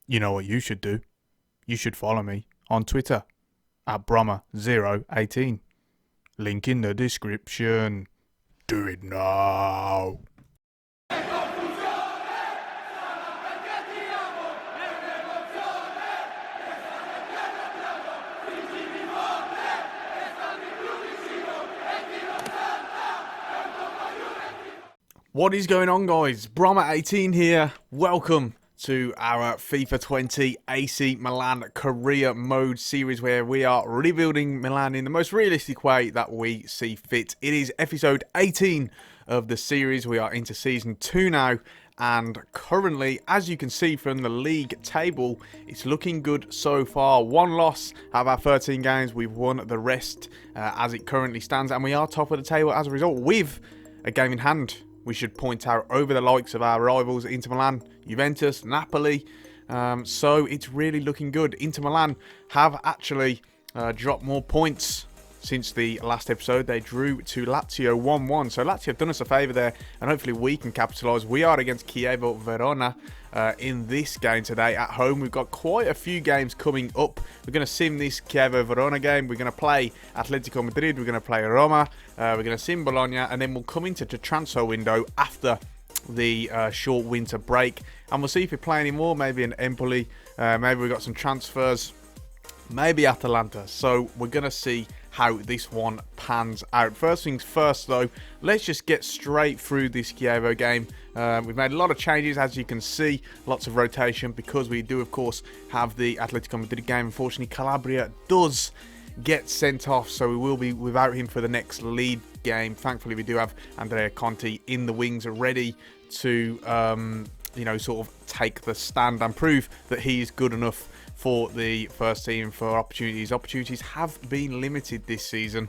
You know what you should do? You should follow me on Twitter at Brommer018. Link in the description. Do it now. What is going on, guys? Brommer18 here. Welcome to our FIFA 20 AC Milan career mode series where we are rebuilding Milan in the most realistic way that we see fit. It is episode 18 of the series. We are into season 2 now, and currently, as you can see from the league table, it's looking good so far. One loss out of our 13 games. We've won the rest as it currently stands, and we are top of the table as a result with a game in hand. We should point out over the likes of our rivals, Inter Milan, Juventus, Napoli. So it's really looking good. Inter Milan have actually dropped more points since the last episode. They drew to Lazio 1-1. So Lazio have done us a favour there, and hopefully we can capitalise. We are against Chievo Verona in this game today at home. We've got quite a few games coming up. We're going to sim this Chievo Verona game. We're going to play Atletico Madrid. We're going to play Roma. We're going to sim Bologna, and then we'll come into the transfer window after the short winter break, and we'll see if we play any more. Maybe in Empoli. Maybe we've got some transfers. Maybe Atalanta. So we're going to see how this one pans out. First things first, though, let's just get straight through this Chievo game. We've made a lot of changes, as you can see, lots of rotation, because we do, of course, have the Atletico Madrid game. Unfortunately, Calabria does get sent off, so we will be without him for the next league game. Thankfully, we do have Andrea Conti in the wings ready to, sort of take the stand and prove that he is good enough for the first team for opportunities. Opportunities have been limited this season,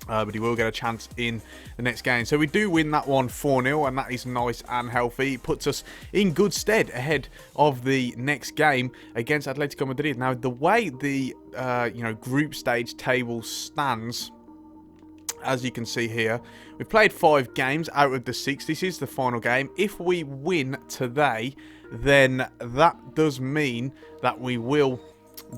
but he will get a chance in the next game. So we do win that one 4-0, and that is nice and healthy. It puts us in good stead ahead of the next game against Atletico Madrid. Now, the way the group stage table stands, as you can see here, we've played 5 games out of the 6. This is the final game. If we win today, then that does mean that we will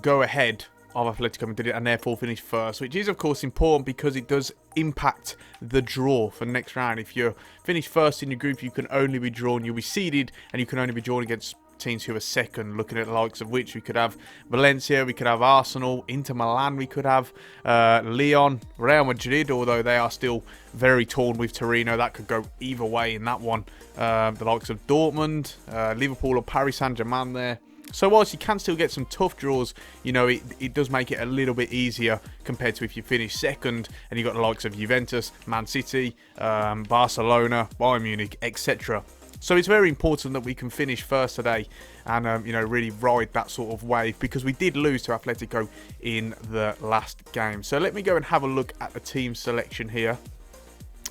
go ahead of Atletico Madrid and therefore finish first, which is of course important because it does impact the draw for the next round. If you finish first in your group, you can only be drawn, you'll be seeded, and you can only be drawn against teams who are second, looking at the likes of which we could have Valencia, we could have Arsenal, Inter Milan, we could have Lyon, Real Madrid, although they are still very torn with Torino. That could go either way in that one. The likes of Dortmund, Liverpool or Paris Saint-Germain there. So whilst you can still get some tough draws, it does make it a little bit easier compared to if you finish second and you've got the likes of Juventus, Man City, Barcelona, Bayern Munich, etc. So it's very important that we can finish first today and, really ride that sort of wave, because we did lose to Atletico in the last game. So let me go and have a look at the team selection here.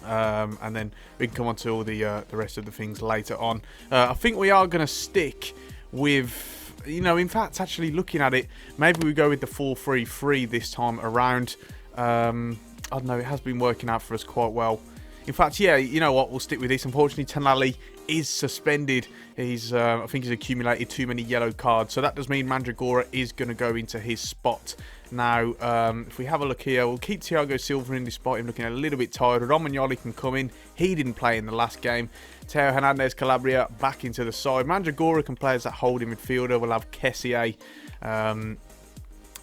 And then we can come on to all the rest of the things later on. I think we are going to stick with, in fact, actually looking at it, maybe we go with the 4-3-3 this time around. I don't know, it has been working out for us quite well. In fact, yeah, you know what, we'll stick with this. Unfortunately, Tonali is suspended. I think he's accumulated too many yellow cards. So that does mean Mandragora is going to go into his spot. Now, if we have a look here, we'll keep Thiago Silva in despite him looking a little bit tired. Romagnoli can come in. He didn't play in the last game. Teo Hernandez, Calabria back into the side. Mandragora can play as that holding midfielder. We'll have Kessier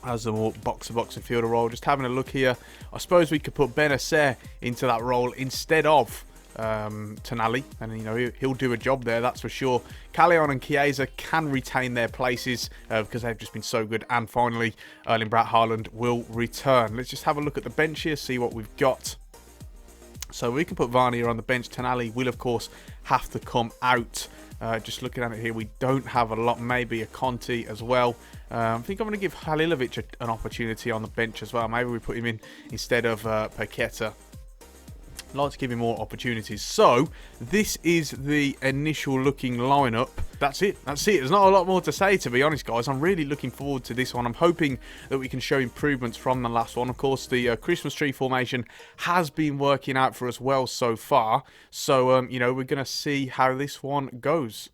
as a more box-to-box midfielder role. Just having a look here, I suppose we could put Benacer into that role instead of Tonali, and he'll do a job there, that's for sure. Callejon and Chiesa can retain their places because they've just been so good. And finally, Erling Braut Haaland will return. Let's just have a look at the bench here, see what we've got. So we can put Varney on the bench. Tonali will of course have to come out. Just looking at it here, we don't have a lot. Maybe a Conti as well. I think I'm going to give Halilovic an opportunity on the bench as well. Maybe we put him in instead of Paqueta. I'd like to give him more opportunities. So this is the initial looking lineup. That's it. There's not a lot more to say, to be honest, guys. I'm really looking forward to this one. I'm hoping that we can show improvements from the last one. Of course, the Christmas tree formation has been working out for us well so far. So, we're going to see how this one goes.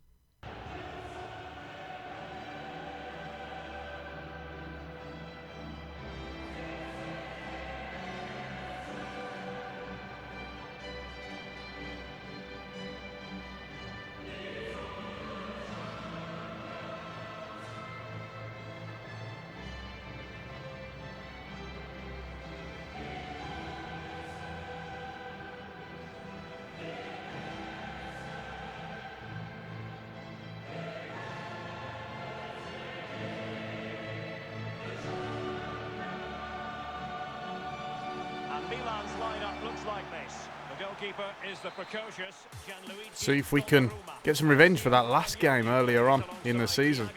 Milan's lineup looks like this. The goalkeeper is the precocious Gianluigi. See if we can get some revenge for that last game earlier on in the season.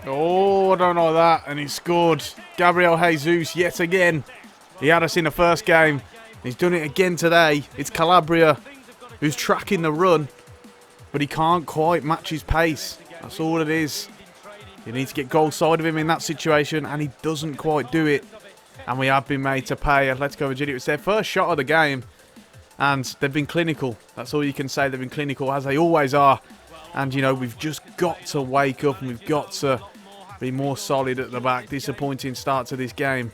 Oh, I don't know that. And he scored. Gabriel Jesus yet again. He had us in the first game. He's done it again today. It's Calabria who's tracking the run, but he can't quite match his pace. That's all it is. You need to get goal side of him in that situation, and he doesn't quite do it. And we have been made to pay. Atletico Madrid, it was their first shot of the game, and they've been clinical. That's all you can say. They've been clinical, as they always are. And, you know, we've just got to wake up, and we've got to be more solid at the back. Disappointing start to this game.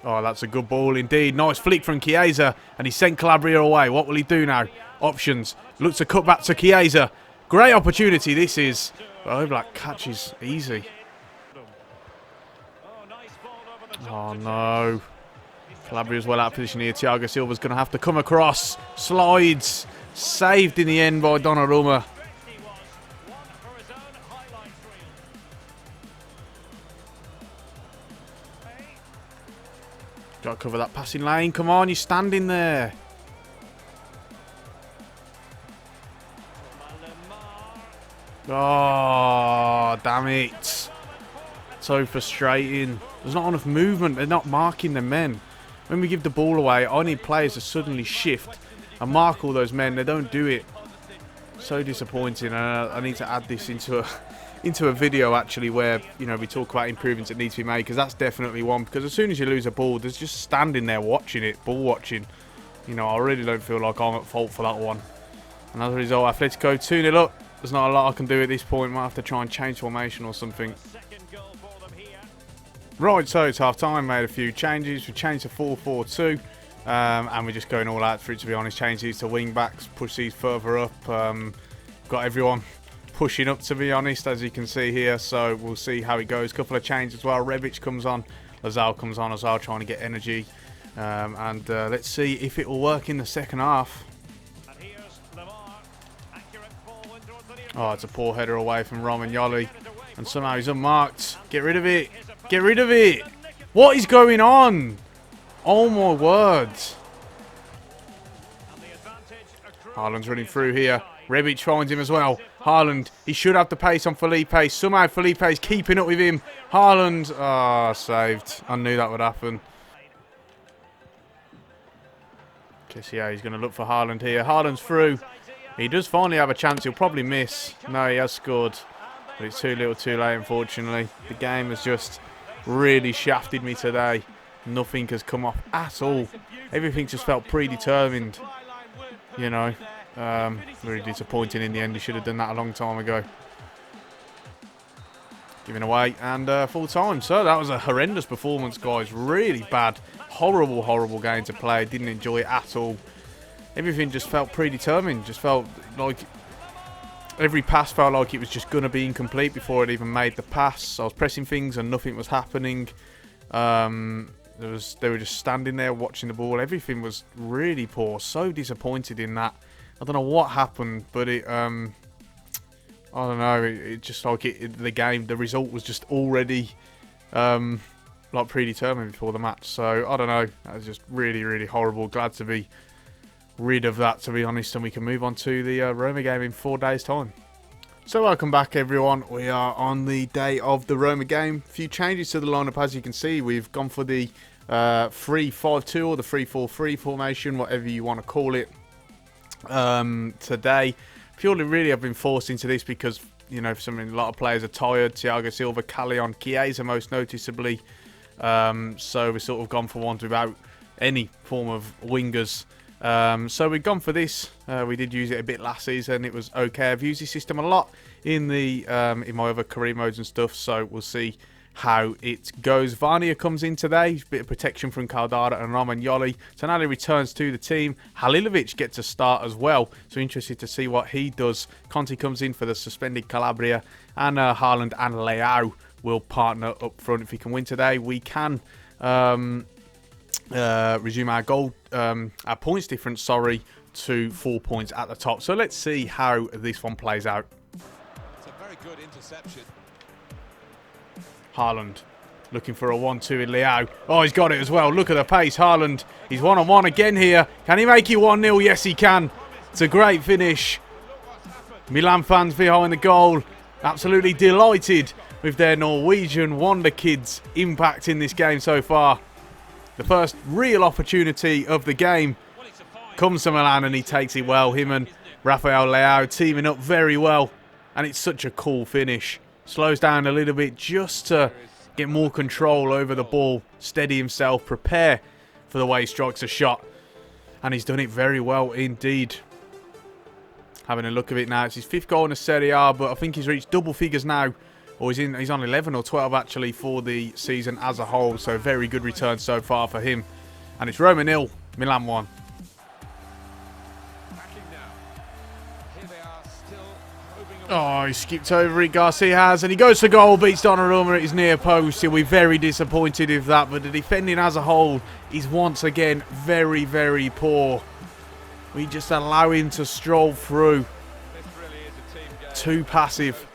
Oh, that's a good ball indeed. Nice flick from Chiesa, and he sent Calabria away. What will he do now? Options. Looks to cut back to Chiesa. Great opportunity this is. But Oblak catches easy. Oh, no. Calabria's well out of position here. Thiago Silva's going to have to come across. Slides. Saved in the end by Donnarumma. Got to cover that passing lane. Come on, you're standing there. Oh, damn it. So frustrating. There's not enough movement. They're not marking the men. When we give the ball away, I need players to suddenly shift and mark all those men. They don't do it. So disappointing. I need to add this into a video actually, where, you know, we talk about improvements that need to be made, because that's definitely one. Because as soon as you lose a ball, there's just standing there watching it, ball watching. You know, I really don't feel like I'm at fault for that one. And as a result, Atletico 2-0 up. There's not a lot I can do at this point. Might have to try and change formation or something. Right, so it's half time. Made a few changes. We changed to 4-4-2. And we're just going all out for it, to be honest. Change these to wing backs, push these further up. Got everyone pushing up, to be honest, as you can see here. So we'll see how it goes. Couple of changes as well. Rebic comes on. Lazal comes on as well, trying to get energy. Let's see if it will work in the second half. Oh, it's a poor header away from Romagnoli. And somehow he's unmarked. Get rid of it. Get rid of it. What is going on? Oh my word. Haaland's running through here. Rebic finds him as well. Haaland, he should have the pace on Felipe. Somehow Felipe's keeping up with him. Haaland, saved. I knew that would happen. Guess, yeah, he's going to look for Haaland here. Haaland's through. He does finally have a chance. He'll probably miss. No, he has scored. But it's too little too late, unfortunately. The game has just really shafted me today. Nothing has come off at all. Everything just felt predetermined. You know, really disappointing in the end. He should have done that a long time ago. Giving away and full time. So that was a horrendous performance, guys. Really bad. Horrible, horrible game to play. Didn't enjoy it at all. Everything just felt predetermined. Just felt like every pass felt like it was just going to be incomplete before it even made the pass. I was pressing things and nothing was happening. They were just standing there watching the ball. Everything was really poor. So disappointed in that. I don't know what happened, but it I don't know. It just like the game, the result was just already like predetermined before the match. So I don't know. That was just really, really horrible. Glad to be rid of that, to be honest, and we can move on to the Roma game in 4 days' time. So welcome back, everyone. We are on the day of the Roma game. A few changes to the lineup, as you can see. We've gone for the 3-5-2 or the 3-4-3 formation, whatever you want to call it. Today, purely really I've been forced into this because, you know, a lot of players are tired. Thiago Silva, Callejon, Chiesa most noticeably. So we've sort of gone for ones without any form of wingers. So we've gone for this. We did use it a bit last season. It was okay. I've used this system a lot in the in my other career modes and stuff. So we'll see how it goes. Varnia comes in today. Bit of protection from Caldara and Romagnoli. Tonali returns to the team. Halilovic gets a start as well. So interested to see what he does. Conte comes in for the suspended Calabria. And Haaland and Leao will partner up front. If we can win today, we can resume our our points difference, to 4 points at the top. So let's see how this one plays out. It's a very good interception. Haaland looking for a 1-2 in Leao. Oh, he's got it as well. Look at the pace. Haaland, he's one-on-one again here. Can he make it 1-0? Yes, he can. It's a great finish. Milan fans behind the goal, absolutely delighted with their Norwegian wonder kids' impact in this game so far. The first real opportunity of the game comes to Milan and he takes it well. Him and Rafael Leao teaming up very well. And it's such a cool finish. Slows down a little bit just to get more control over the ball, steady himself, prepare for the way he strikes a shot. And he's done it very well indeed. Having a look at it now, it's his 5th goal in the Serie A, but I think he's reached double figures now. Or he's on 11 or 12 actually for the season as a whole. So very good return so far for him. And it's Roma 0, Milan 1. Oh, he skipped over it, Garcia has, and he goes for goal, beats Donnarumma at his near post. He'll be very disappointed with that, but the defending as a whole is once again very, very poor. We just allow him to stroll through. Too passive.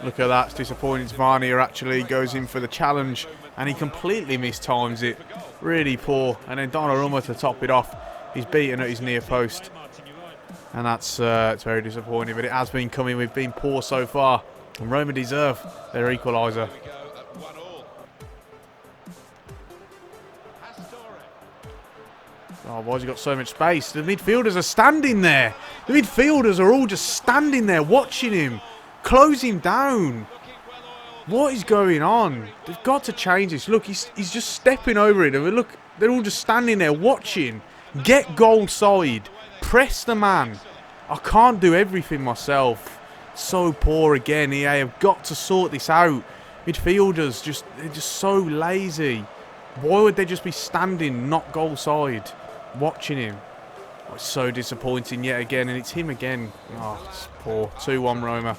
Look at that, it's disappointing. Varnier actually goes in for the challenge, and he completely mistimes it. Really poor, and then Donnarumma to top it off. He's beaten at his near post. And that's it's very disappointing, but it has been coming. We've been poor so far, and Roma deserve their equaliser. Oh, why has he got so much space? The midfielders are standing there. The midfielders are all just standing there watching him, close him down. What is going on? They've got to change this. Look, he's just stepping over it. Look, they're all just standing there watching. Get goal side. Press the man. I can't do everything myself. So poor again. EA have got to sort this out. Midfielders, they're just so lazy. Why would they just be standing, not goal side, watching him? Oh, it's so disappointing yet again, and it's him again. Oh, it's poor. 2-1 Roma.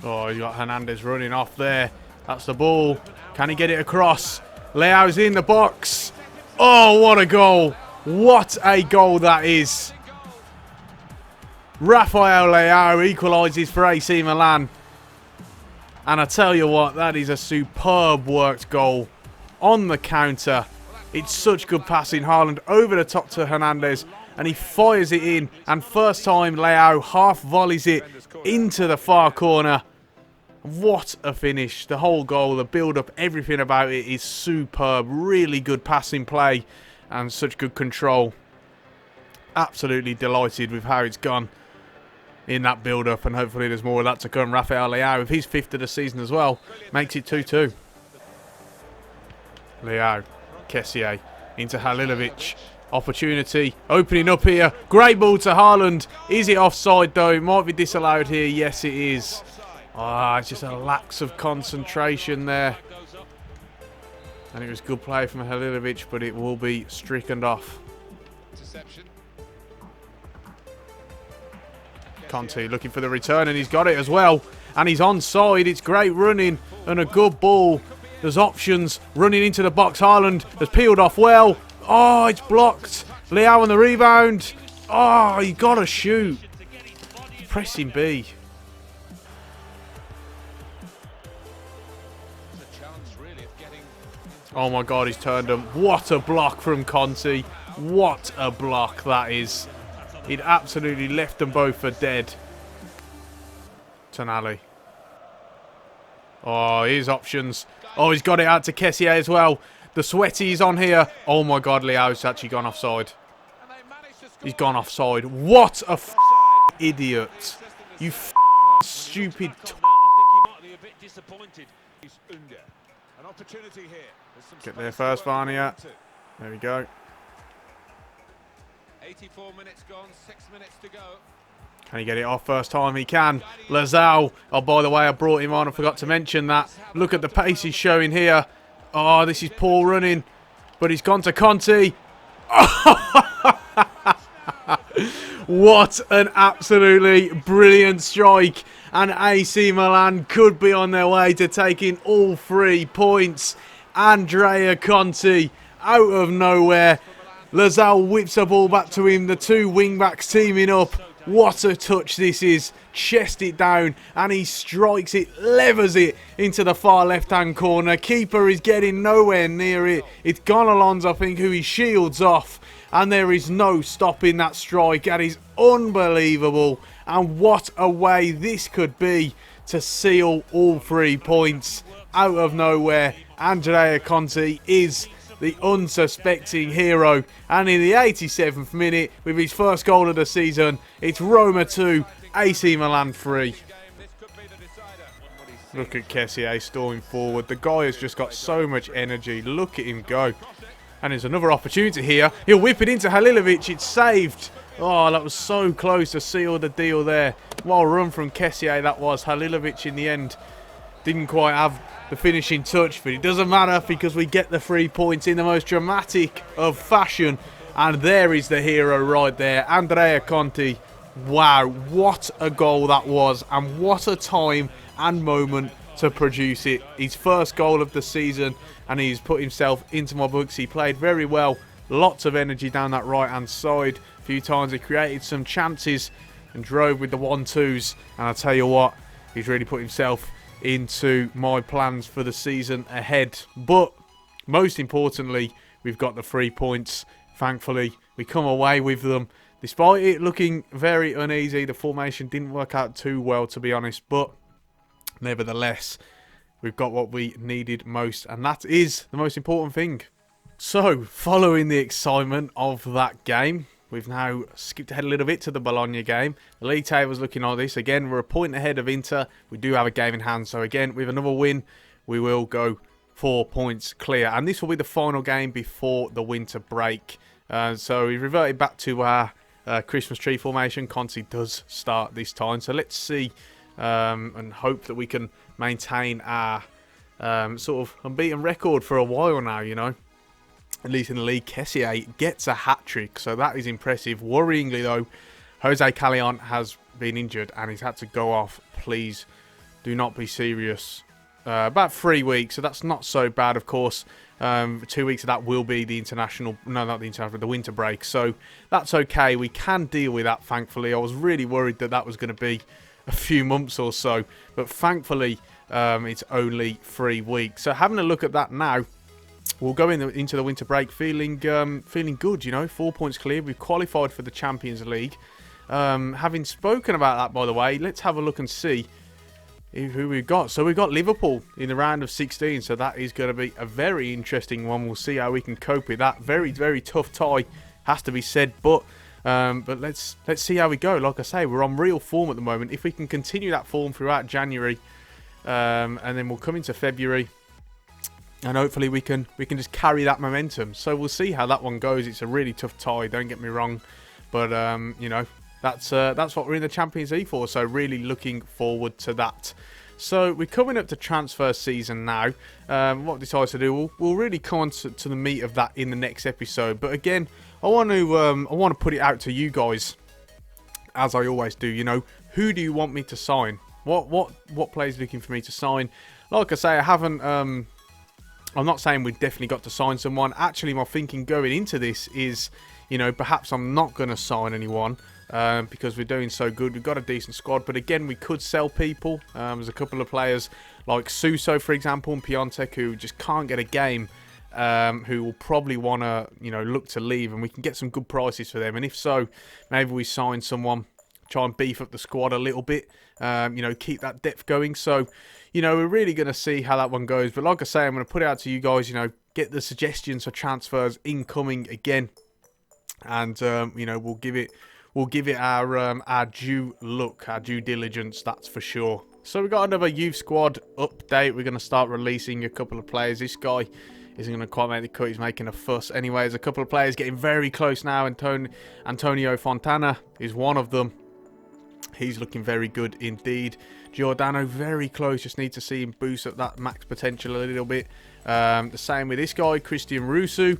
Oh, you got Hernandez running off there. That's the ball. Can he get it across? Leao's in the box. Oh, what a goal. What a goal that is. Rafael Leao equalises for AC Milan. And I tell you what, that is a superb worked goal. On the counter. It's such good passing. Haaland over the top to Hernandez. And he fires it in. And first time Leao half volleys it into the far corner. What a finish. The whole goal, the build-up, everything about it is superb. Really good passing play and such good control. Absolutely delighted with how it's gone in that build-up, and hopefully there's more of that to come. Rafael Leao with his 5th of the season as well makes it 2-2. Leao, Kessié into Halilovic. Opportunity opening up here. Great ball to Haaland. Is it offside though? It might be disallowed here. Yes, it is. Ah, it's just a lack of concentration there. And it was good play from Halilovic, but it will be stricken off. Conte looking for the return, and he's got it as well. And he's onside. It's great running and a good ball. There's options running into the box. Haaland has peeled off well. Oh, it's blocked. Leao on the rebound. Oh, you got to shoot. Pressing B. Oh my God, he's turned him. What a block from Conte. What a block that is. He'd absolutely left them both for dead. Tonali. Oh, here's options. Oh, he's got it out to Kessié as well. The sweaty is on here. Oh my God, Leao's actually gone offside. He's gone offside. What a idiot. You stupid. Get there first, Varnier. There we go. 84 minutes gone, 6 minutes to go. Can he get it off first time? He can. Lazao. Oh, by the way, I brought him on. I forgot to mention that. Look at the pace he's showing here. Oh, this is poor running. But he's gone to Conte. What an absolutely brilliant strike. And AC Milan could be on their way to taking all 3 points. Andrea Conti out of nowhere. Lazao whips the ball back to him. The 2 wing-backs teaming up. What a touch this is. Chest it down and he strikes it, levers it into the far left-hand corner. Keeper is getting nowhere near it. It's Gonalons, I think, who he shields off. And there is no stopping that strike. That is unbelievable. And what a way this could be to seal all 3 points out of nowhere. Andrea Conti is the unsuspecting hero, and in the 87th minute, with his first goal of the season, it's Roma 2, AC Milan 3. Look at Kessié storming forward. The guy has just got so much energy. Look at him go. And there's another opportunity here. He'll whip it into Halilovic. It's saved. Oh, that was so close to seal the deal there. Well run from Kessié that was. Halilovic in the end didn't quite have the finishing touch, but it doesn't matter because we get the 3 points in the most dramatic of fashion. And there is the hero right there, Andrea Conti. Wow, what a goal that was, and what a time and moment to produce it. His first goal of the season, and he's put himself into my books. He played very well, lots of energy down that right hand side. A few times he created some chances and drove with the 1-2s, and I tell you what, he's really put himself into my plans for the season ahead. But most importantly, we've got the 3 points. Thankfully, we come away with them. Despite it looking very uneasy, the formation didn't work out too well, to be honest. But nevertheless, we've got what we needed most, and that is the most important thing. So, following the excitement of that game, we've now skipped ahead a little bit to the Bologna game. The league table's looking like this. Again, we're a point ahead of Inter. We do have a game in hand. So again, with another win, we will go 4 points clear. And this will be the final game before the winter break. So we reverted back to our Christmas tree formation. Conti does start this time. So let's see and hope that we can maintain our sort of unbeaten record for a while now, you know. At least in the league. Kessié gets a hat-trick, so that is impressive. Worryingly, though, Jose Callejon has been injured and he's had to go off. Please do not be serious. About 3 weeks, so that's not so bad, of course. 2 weeks of that will be the international... No, not the international, the winter break. So that's okay. We can deal with that, thankfully. I was really worried that that was going to be a few months or so. But thankfully, it's only 3 weeks. So having a look at that now, we'll go into the winter break feeling good, you know. 4 points clear. We've qualified for the Champions League. Having spoken about that, by the way, let's have a look and see who we've got. So we've got Liverpool in the round of 16. So that is going to be a very interesting one. We'll see how we can cope with that. Very, very tough tie, has to be said. But let's see how we go. Like I say, we're on real form at the moment. If we can continue that form throughout January, and then we'll come into February, and hopefully we can just carry that momentum. So we'll see how that one goes. It's a really tough tie, don't get me wrong. But, you know, that's what we're in the Champions League for. So really looking forward to that. So we're coming up to transfer season now. What we decide to do, we'll really come on to the meat of that in the next episode. But again, I want to put it out to you guys, as I always do. You know, who do you want me to sign? What players are looking for me to sign? Like I say, I haven't... I'm not saying we've definitely got to sign someone. Actually, my thinking going into this is, you know, perhaps I'm not going to sign anyone because we're doing so good. We've got a decent squad. But again, we could sell people. There's a couple of players like Suso, for example, and Piontek who just can't get a game, who will probably want to, you know, look to leave. And we can get some good prices for them. And if so, maybe we sign someone, try and beef up the squad a little bit, you know, keep that depth going. So, you know, we're really going to see how that one goes. But like I say, I'm going to put it out to you guys, you know, get the suggestions for transfers incoming again. And, you know, we'll give it our due look, our due diligence, that's for sure. So we've got another youth squad update. We're going to start releasing a couple of players. This guy isn't going to quite make the cut. He's making a fuss. Anyway, there's a couple of players getting very close now. Antonio Fontana is one of them. He's looking very good indeed. Giordano, very close. Just need to see him boost up that max potential a little bit. The same with this guy, Christian Rusu.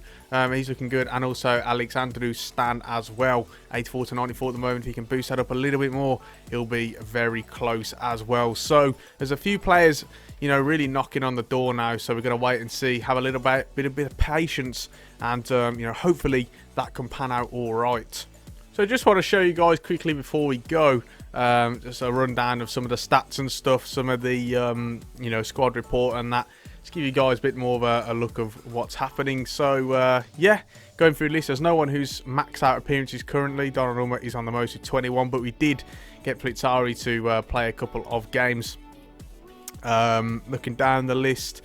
He's looking good. And also Alexandru Stan as well. 84 to 94 at the moment. If he can boost that up a little bit more, he'll be very close as well. So there's a few players, you know, really knocking on the door now. So we're going to wait and see. Have a little bit of patience. And, you know, hopefully that can pan out all right. So just want to show you guys quickly before we go, just a rundown of some of the stats and stuff, some of the you know, squad report and that. Just give you guys a bit more of a look of what's happening. So yeah, going through the list, there's no one who's maxed out appearances currently. Donnarumma is on the most with 21, but we did get Plitzari to play a couple of games. Looking down the list,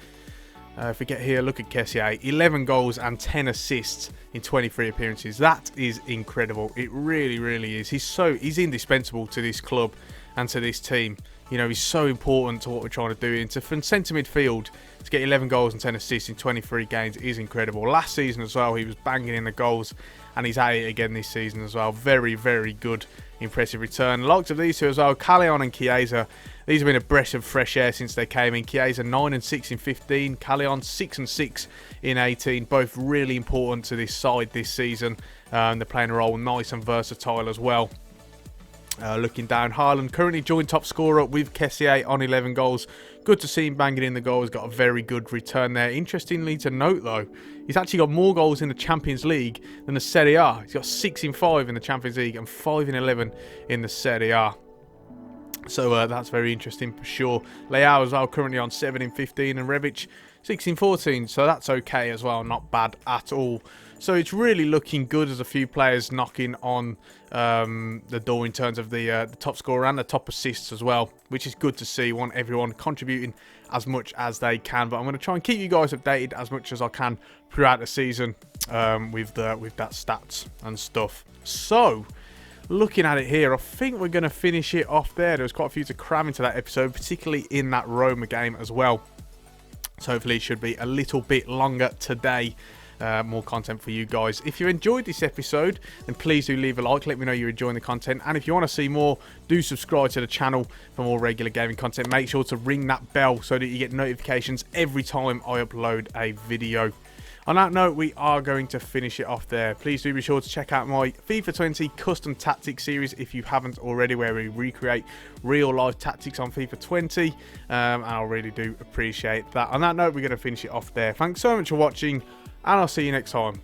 if we get here, look at Kessié, 11 goals and 10 assists in 23 appearances. That is incredible. It really, really is. He's indispensable to this club and to this team. You know, he's so important to what we're trying to do. And from centre midfield to get 11 goals and 10 assists in 23 games is incredible. Last season as well, he was banging in the goals, and he's at it again this season as well. Very, very good, impressive return. Lots of these two as well, Callion and Chiesa. These have been a breath of fresh air since they came in. Chiesa 9 and 6 in 15, Callion 6 and 6 in 18. Both really important to this side this season. They're playing a role nice and versatile as well. Looking down, Haaland currently joint top scorer with Kessié on 11 goals. Good to see him banging in the goals. Got a very good return there. Interestingly to note though, he's actually got more goals in the Champions League than the Serie A. He's got 6 in 5 in the Champions League and 5 in 11 in the Serie A. So that's very interesting for sure. Leao as well, currently on 7 in 15, and Rebic 6 in 14. So that's okay as well, not bad at all. So it's really looking good as a few players knocking on the door in terms of the top scorer and the top assists as well, which is good to see. Want everyone contributing as much as they can. But I'm going to try and keep you guys updated as much as I can throughout the season with that stats and stuff. So looking at it here, I think we're going to finish it off there. There was quite a few to cram into that episode, particularly in that Roma game as well. So hopefully it should be a little bit longer today. More content for you guys. If you enjoyed this episode, then please do leave a like. Let me know you're enjoying the content. And if you want to see more, do subscribe to the channel for more regular gaming content. Make sure to ring that bell so that you get notifications every time I upload a video. On that note, we are going to finish it off there. Please do be sure to check out my FIFA 20 custom tactics series if you haven't already, where we recreate real life tactics on FIFA 20. And I really do appreciate that. On that note, we're going to finish it off there. Thanks so much for watching, and I'll see you next time.